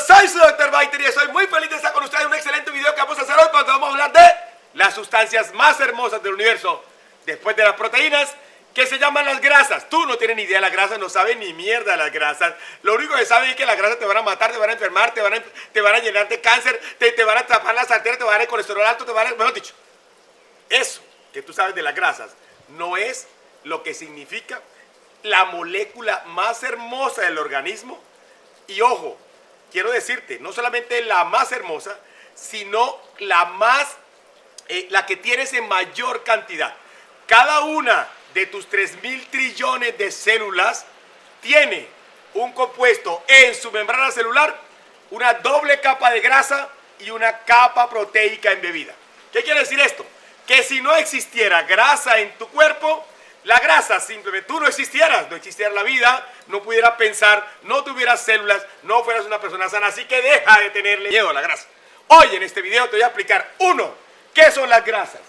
soy su Dr. Biter y estoy muy feliz de estar con ustedes en un excelente video que vamos a hacer hoy cuando vamos a hablar de las sustancias más hermosas del universo después de las proteínas, que se llaman las grasas. Tú no tienes ni idea de las grasas, no sabes ni mierda de las grasas. Lo único que sabes es que las grasas te van a matar, te van a enfermar, te van a llenar de cáncer, te van a tapar las arterias, te van a dar el colesterol alto, te van a... Mejor dicho, eso que tú sabes de las grasas no es lo que significa la molécula más hermosa del organismo. Y ojo, quiero decirte, no solamente la más hermosa, sino la que tienes en mayor cantidad. Cada una de tus 3.000 trillones de células tiene un compuesto en su membrana celular, una doble capa de grasa y una capa proteica embebida. ¿Qué quiere decir esto? Que si no existiera grasa en tu cuerpo, la grasa simplemente, tú no existieras la vida, no pudieras pensar, no tuvieras células, no fueras una persona sana, así que deja de tenerle miedo a la grasa. Hoy en este video te voy a explicar, 1, ¿qué son las grasas?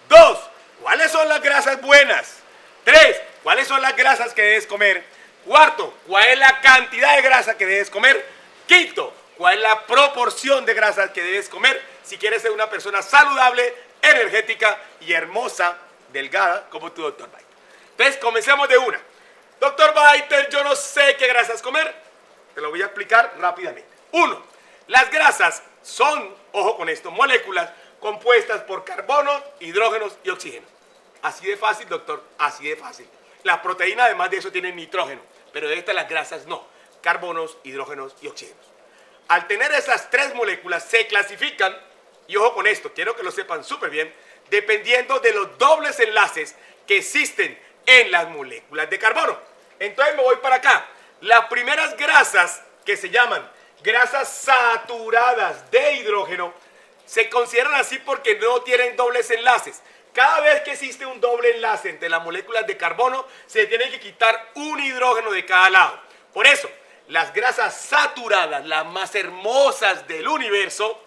2, ¿cuáles son las grasas buenas? 3, ¿cuáles son las grasas que debes comer? 4, ¿cuál es la cantidad de grasa que debes comer? 5, ¿cuál es la proporción de grasas que debes comer si quieres ser una persona saludable, energética y hermosa, delgada, como tu Dr. Biter? Entonces, comencemos de una. Dr. Biter, yo no sé qué grasas comer. Te lo voy a explicar rápidamente. 1, las grasas son, ojo con esto, moléculas compuestas por carbono, hidrógenos y oxígeno. Así de fácil, doctor, así de fácil. Las proteínas, además de eso, tienen nitrógeno, pero de estas las grasas no. Carbonos, hidrógenos y oxígenos. Al tener esas 3 moléculas, se clasifican, y ojo con esto, quiero que lo sepan súper bien, dependiendo de los dobles enlaces que existen en las moléculas de carbono. Entonces me voy para acá. Las primeras grasas, que se llaman grasas saturadas de hidrógeno, se consideran así porque no tienen dobles enlaces. Cada vez que existe un doble enlace entre las moléculas de carbono, se tiene que quitar un hidrógeno de cada lado. Por eso, las grasas saturadas, las más hermosas del universo,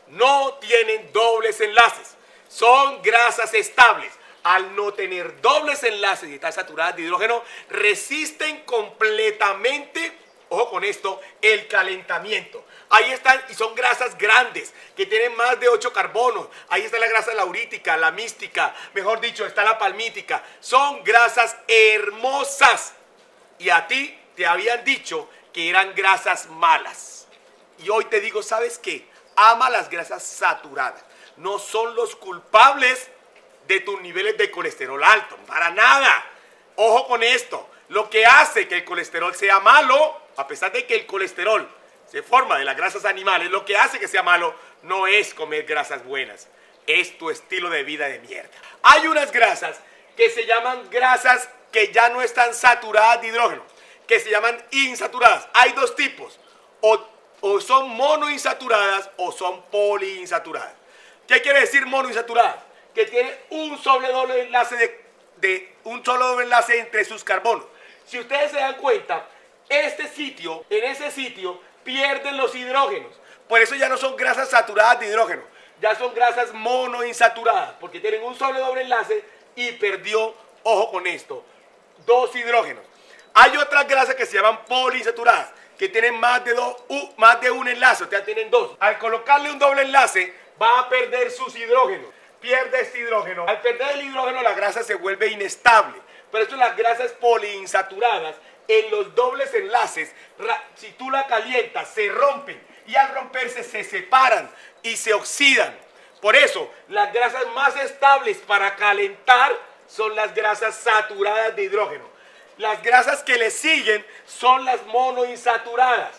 no tienen dobles enlaces. Son grasas estables. Al no tener dobles enlaces y estar saturadas de hidrógeno, resisten completamente, ojo con esto, el calentamiento. Ahí están, y son grasas grandes, que tienen más de 8 carbonos. Ahí está la grasa laurítica, la mística, mejor dicho, está la palmítica. Son grasas hermosas. Y a ti te habían dicho que eran grasas malas. Y hoy te digo, ¿sabes qué? Ama las grasas saturadas. No son los culpables de tus niveles de colesterol alto, para nada. Ojo con esto, lo que hace que el colesterol sea malo, a pesar de que el colesterol se forma de las grasas animales, lo que hace que sea malo no es comer grasas buenas, es tu estilo de vida de mierda. Hay unas grasas que se llaman grasas que ya no están saturadas de hidrógeno, que se llaman insaturadas. Hay 2 tipos, o son monoinsaturadas o son poliinsaturadas. ¿Qué quiere decir monoinsaturadas? Que tiene un solo doble enlace entre sus carbonos. Si ustedes se dan cuenta, en ese sitio pierden los hidrógenos. Por eso ya no son grasas saturadas de hidrógeno, ya son grasas monoinsaturadas, porque tienen un solo doble enlace y perdió, ojo con esto, 2 hidrógenos. Hay otras grasas que se llaman poliinsaturadas, que tienen más de un enlace, o sea, tienen 2. Al colocarle un doble enlace, va a perder sus hidrógenos. Pierde este hidrógeno. Al perder el hidrógeno, la grasa se vuelve inestable. Por eso las grasas poliinsaturadas, en los dobles enlaces, si tú la calientas, se rompen. Y al romperse, se separan y se oxidan. Por eso, las grasas más estables para calentar son las grasas saturadas de hidrógeno. Las grasas que le siguen son las monoinsaturadas.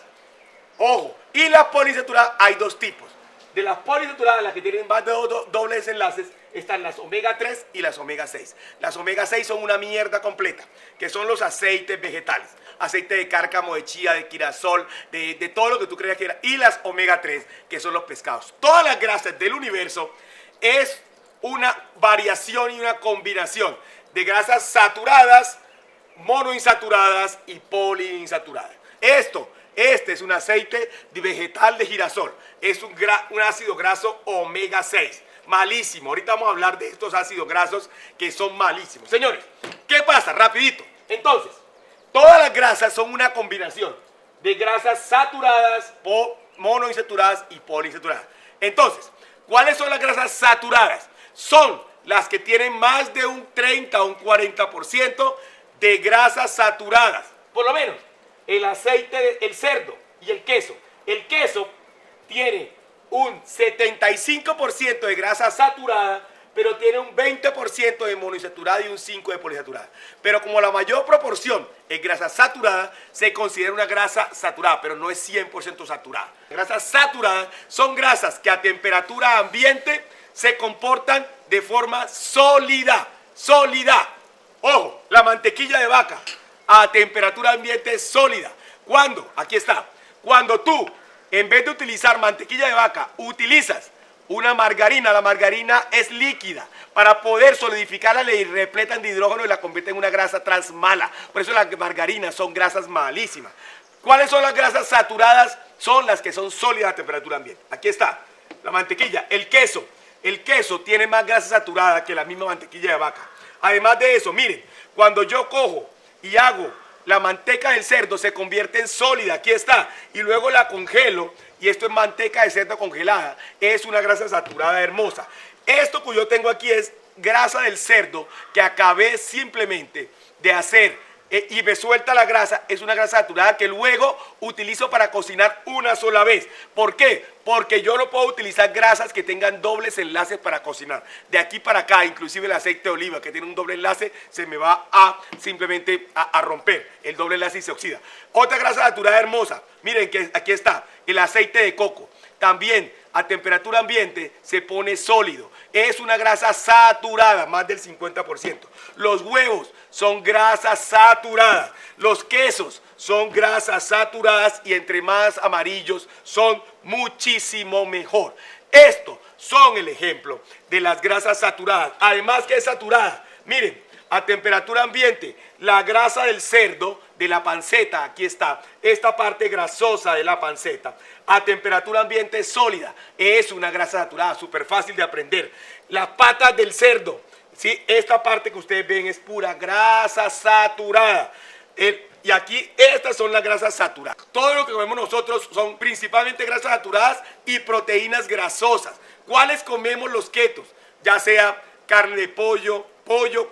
Ojo, y las poliinsaturadas hay 2 tipos. De las poliinsaturadas, las que tienen más de dobles enlaces, están las omega 3 y las omega 6. Las omega 6 son una mierda completa, que son los aceites vegetales. Aceite de cárcamo, de chía, de girasol, de todo lo que tú creías que era. Y las omega 3, que son los pescados. Todas las grasas del universo es una variación y una combinación de grasas saturadas, monoinsaturadas y poliinsaturadas. Este es un aceite vegetal de girasol. Es un ácido graso omega 6. Malísimo. Ahorita vamos a hablar de estos ácidos grasos que son malísimos. Señores, ¿qué pasa? Rapidito. Entonces, todas las grasas son una combinación de grasas saturadas monoinsaturadas y poliinsaturadas. Entonces, ¿cuáles son las grasas saturadas? Son las que tienen más de un 30 o un 40% de grasas saturadas. Por lo menos, el aceite, el cerdo y el queso. El queso tiene un 75% de grasa saturada, pero tiene un 20% de monoinsaturada y un 5% de poliinsaturada. Pero como la mayor proporción es grasa saturada, se considera una grasa saturada, pero no es 100% saturada. Grasas saturadas son grasas que a temperatura ambiente se comportan de forma sólida. Sólida. Ojo, la mantequilla de vaca a temperatura ambiente es sólida. ¿Cuándo? Aquí está. Cuando tú, en vez de utilizar mantequilla de vaca, utilizas una margarina, la margarina es líquida. Para poder solidificarla le repletan de hidrógeno y la convierten en una grasa trans mala. Por eso las margarinas son grasas malísimas. ¿Cuáles son las grasas saturadas? Son las que son sólidas a temperatura ambiente. Aquí está, la mantequilla, el queso. El queso tiene más grasa saturada que la misma mantequilla de vaca. Además de eso, miren, cuando yo cojo y hago la manteca del cerdo se convierte en sólida, aquí está, y luego la congelo, y esto es manteca de cerdo congelada, es una grasa saturada hermosa. Esto que yo tengo aquí es grasa del cerdo que acabé simplemente de hacer y me suelta la grasa, es una grasa saturada que luego utilizo para cocinar una sola vez. ¿Por qué? Porque yo no puedo utilizar grasas que tengan dobles enlaces para cocinar. De aquí para acá, inclusive el aceite de oliva que tiene un doble enlace, se me va a simplemente a romper el doble enlace y se oxida. Otra grasa saturada hermosa, miren que aquí está, el aceite de coco. También a temperatura ambiente se pone sólido. Es una grasa saturada, más del 50%. Los huevos son grasas saturadas. Los quesos son grasas saturadas y entre más amarillos son muchísimo mejor. Estos son el ejemplo de las grasas saturadas. Además que es saturada, miren, a temperatura ambiente, la grasa del cerdo, de la panceta, aquí está, esta parte grasosa de la panceta, a temperatura ambiente sólida, es una grasa saturada, súper fácil de aprender. Las patas del cerdo, ¿sí? Esta parte que ustedes ven es pura grasa saturada. Y aquí estas son las grasas saturadas. Todo lo que comemos nosotros son principalmente grasas saturadas y proteínas grasosas. ¿Cuáles comemos los ketos? Ya sea carne de pollo,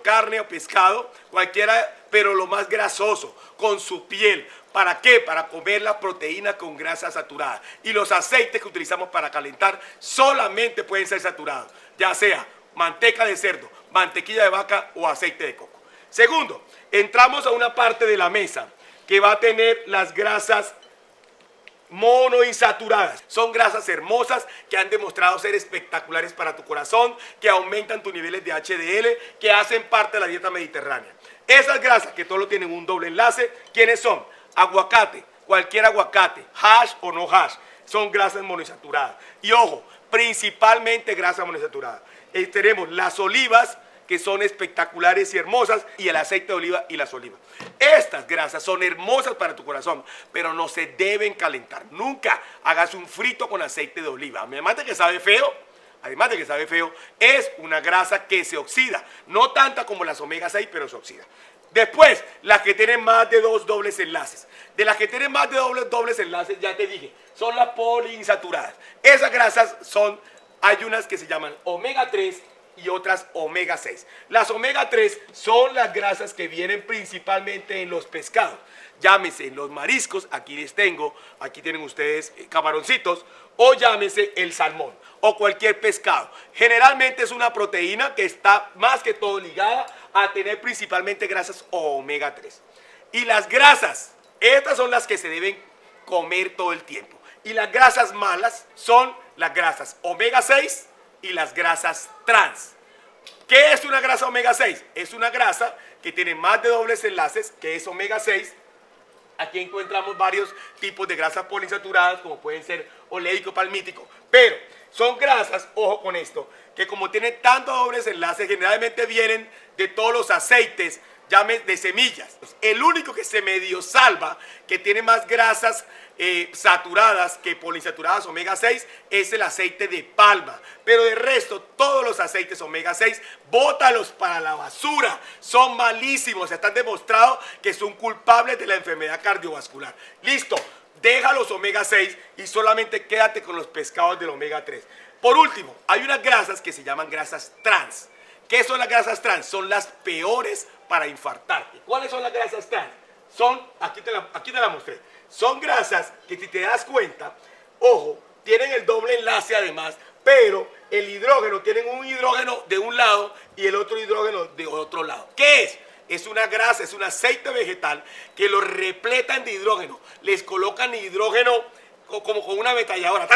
carne o pescado, cualquiera, pero lo más grasoso, con su piel. ¿Para qué? Para comer la proteína con grasa saturada. Y los aceites que utilizamos para calentar solamente pueden ser saturados, ya sea manteca de cerdo, mantequilla de vaca o aceite de coco. Segundo, entramos a una parte de la mesa que va a tener las grasas monoinsaturadas. Son grasas hermosas que han demostrado ser espectaculares para tu corazón, que aumentan tus niveles de HDL, que hacen parte de la dieta mediterránea. Esas grasas que solo tienen un doble enlace, ¿quiénes son? Aguacate, cualquier aguacate, hash o no hash, son grasas monoinsaturadas. Y ojo, principalmente grasas monoinsaturadas. Tenemos las olivas, que son espectaculares y hermosas, y el aceite de oliva y las olivas. Estas grasas son hermosas para tu corazón, pero no se deben calentar. Nunca hagas un frito con aceite de oliva. Además de que sabe feo, es una grasa que se oxida. No tanta como las omega 6, pero se oxida. Después, las que tienen más de 2 dobles enlaces. De las que tienen más de dobles enlaces, ya te dije, son las poliinsaturadas. Esas grasas hay unas que se llaman omega 3 y otras omega 6. Las omega 3 son las grasas que vienen principalmente en los pescados. Llámese en los mariscos, aquí les tengo, aquí tienen ustedes camaroncitos, o llámese el salmón, o cualquier pescado. Generalmente es una proteína que está más que todo ligada a tener principalmente grasas omega 3. Y las grasas, estas son las que se deben comer todo el tiempo. Y las grasas malas son las grasas omega 6 y las grasas trans. ¿Qué es una grasa omega 6? Es una grasa que tiene más de dobles enlaces, que es omega 6. Aquí encontramos varios tipos de grasas poliinsaturadas, como pueden ser oleico, palmítico, pero son grasas, ojo con esto, que como tienen tantos dobles enlaces, generalmente vienen de todos los aceites llame de semillas. El único que se medio salva, que tiene más grasas saturadas que poliinsaturadas omega 6, es el aceite de palma. Pero de resto, todos los aceites omega 6, bótalos para la basura. Son malísimos, están demostrado que son culpables de la enfermedad cardiovascular. Listo, deja los omega 6 y solamente quédate con los pescados del omega 3. Por último, hay unas grasas que se llaman grasas trans. ¿Qué son las grasas trans? Son las peores para infartarte. ¿Cuáles son las grasas trans? Son, aquí te la mostré. Son grasas que, si te das cuenta, ojo, tienen el doble enlace además, pero el hidrógeno, tienen un hidrógeno de un lado y el otro hidrógeno de otro lado. ¿Qué es? Es una grasa, es un aceite vegetal que lo repletan de hidrógeno. Les colocan hidrógeno como con una ametralladora,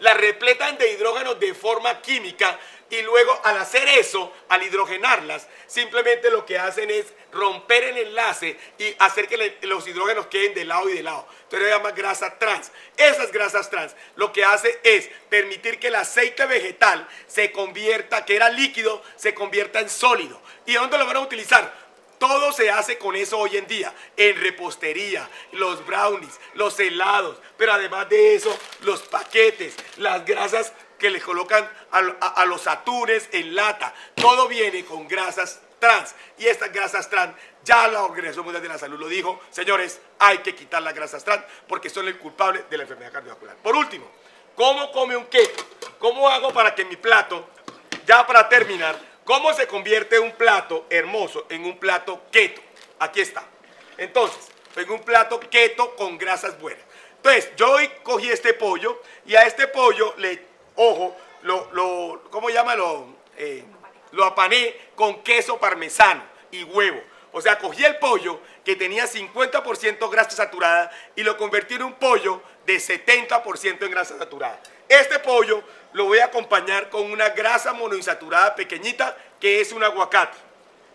la repletan de hidrógeno de forma química, y luego al hacer eso, al hidrogenarlas, simplemente lo que hacen es romper el enlace y hacer que los hidrógenos queden de lado y de lado. Entonces se llama grasa trans. Esas grasas trans lo que hace es permitir que el aceite vegetal se convierta, que era líquido, se convierta en sólido. ¿Y dónde lo van a utilizar? Todo se hace con eso hoy en día, en repostería, los brownies, los helados, pero además de eso, los paquetes, las grasas que le colocan a los atunes en lata. Todo viene con grasas trans, y estas grasas trans, ya la Organización Mundial de la Salud lo dijo, señores, hay que quitar las grasas trans porque son el culpable de la enfermedad cardiovascular. Por último, ¿cómo come un keto? ¿Cómo hago para que mi plato, ya para terminar, cómo se convierte un plato hermoso en un plato keto? Aquí está. Entonces, en un plato keto con grasas buenas. Entonces, yo hoy cogí este pollo y a este pollo ojo, ¿cómo llama? Lo apané con queso parmesano y huevo. O sea, cogí el pollo que tenía 50% grasa saturada y lo convertí en un pollo de 70% en grasa saturada. Este pollo lo voy a acompañar con una grasa monoinsaturada pequeñita, que es un aguacate.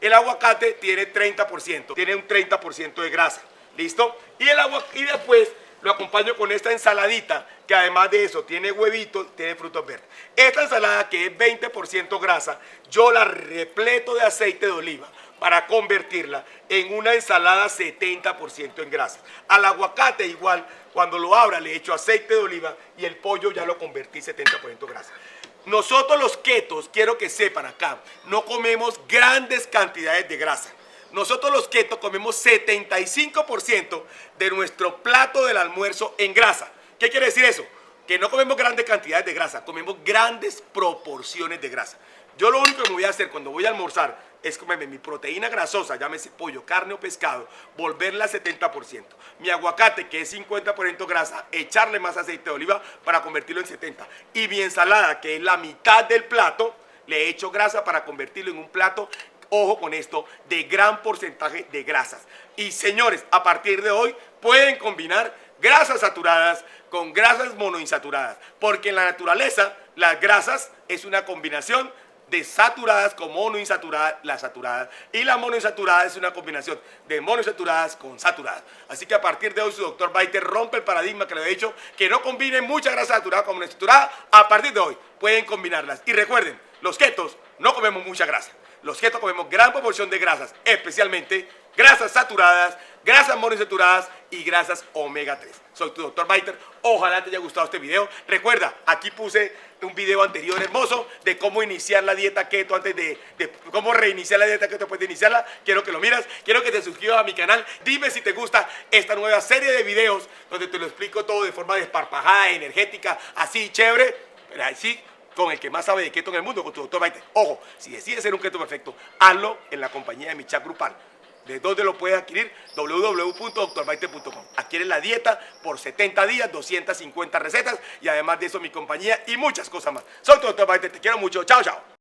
El aguacate tiene 30%, tiene un 30% de grasa. ¿Listo? Y después lo acompaño con esta ensaladita, que además de eso tiene huevitos, tiene frutos verdes. Esta ensalada, que es 20% grasa, yo la repleto de aceite de oliva para convertirla en una ensalada 70% en grasa. Al aguacate igual, cuando lo abra le echo aceite de oliva y el pollo ya lo convertí 70% grasa. Nosotros los ketos, quiero que sepan acá, no comemos grandes cantidades de grasa. Nosotros los ketos comemos 75% de nuestro plato del almuerzo en grasa. ¿Qué quiere decir eso? Que no comemos grandes cantidades de grasa, comemos grandes proporciones de grasa. Yo lo único que me voy a hacer cuando voy a almorzar es comerme mi proteína grasosa, llámese pollo, carne o pescado, volverla a 70%. Mi aguacate, que es 50% grasa, echarle más aceite de oliva para convertirlo en 70%. Y mi ensalada, que es la mitad del plato, le echo grasa para convertirlo en un plato, ojo con esto, de gran porcentaje de grasas. Y señores, a partir de hoy pueden combinar grasas saturadas con grasas monoinsaturadas, porque en la naturaleza las grasas es una combinación de saturadas con monoinsaturadas, las saturadas, y la monoinsaturada es una combinación de monoinsaturadas con saturadas. Así que a partir de hoy su doctor Biter rompe el paradigma que le he dicho, que no combinen mucha grasa saturada con monoinsaturada. A partir de hoy pueden combinarlas. Y recuerden, los ketos no comemos mucha grasa. Los ketos comemos gran proporción de grasas, especialmente grasas saturadas, grasas monoinsaturadas y grasas omega 3. Soy tu doctor Biter. Ojalá te haya gustado este video. Recuerda, aquí puse un video anterior hermoso de cómo iniciar la dieta keto antes de cómo reiniciar la dieta keto después de iniciarla. Quiero que lo miras, quiero que te suscribas a mi canal. Dime si te gusta esta nueva serie de videos donde te lo explico todo de forma desparpajada, energética, así chévere, pero así con el que más sabe de keto en el mundo, con tu doctor Biter. Ojo, si decides ser un keto perfecto, hazlo en la compañía de mi chat grupal. ¿De dónde lo puedes adquirir? www.doctorbiter.com. Adquiere la dieta por 70 días, 250 recetas y además de eso mi compañía y muchas cosas más. Soy tu doctor Biter, te quiero mucho. Chao, chao.